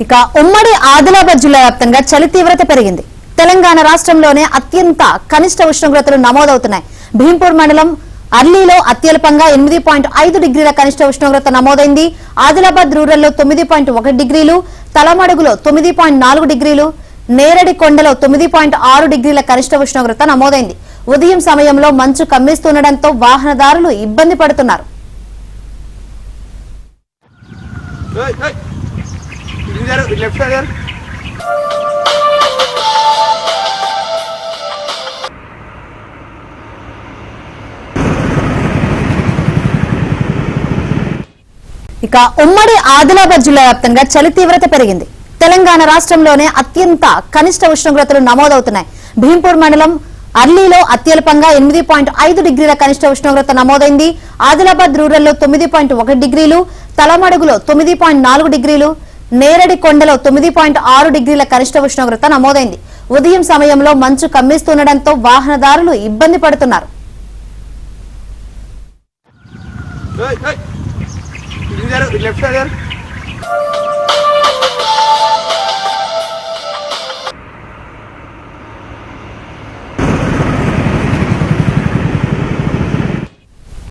ఇక ఉమ్మడి ఆదిలాబాద్ జిల్లా వ్యాప్తంగా చలి తీవ్రత పెరిగింది. తెలంగాణ రాష్ట్రంలోనే అత్యంత కనిష్ట ఉష్ణోగ్రతలు నమోదవుతున్నాయి. భీంపూర్ మండలం అర్లీలో అత్యల్పంగా 8.5 డిగ్రీల కనిష్ట ఉష్ణోగ్రత నమోదైంది. ఆదిలాబాద్ రూరల్లో 9.1 డిగ్రీలు, తలమడుగులో 9.4 డిగ్రీలు, నేరడి కొండలో 9.6 డిగ్రీల కనిష్ట ఉష్ణోగ్రత నమోదైంది. ఉదయం సమయంలో మంచు కమ్మిస్తుండటంతో వాహనదారులు ఇబ్బంది పడుతున్నారు. ఇక ఉమ్మడి ఆదిలాబాద్ జిల్లా వ్యాప్తంగా చలి తీవ్రత పెరిగింది. తెలంగాణ రాష్ట్రంలోనే అత్యంత కనిష్ట ఉష్ణోగ్రతలు నమోదవుతున్నాయి. భీంపూర్ మండలం అర్లీలో అత్యల్పంగా 8.5 డిగ్రీల కనిష్ట ఉష్ణోగ్రత నమోదైంది. ఆదిలాబాద్ రూరల్లో 9.1 డిగ్రీలు, తలమడుగులో 9.4 డిగ్రీలు, నేరడి కొండలో 9.6 డిగ్రీల కనిష్ట ఉష్ణోగ్రత నమోదైంది. ఉదయం సమయంలో మంచు కమ్మిస్తుండటంతో వాహనదారులు ఇబ్బంది పడుతున్నారు. Left side.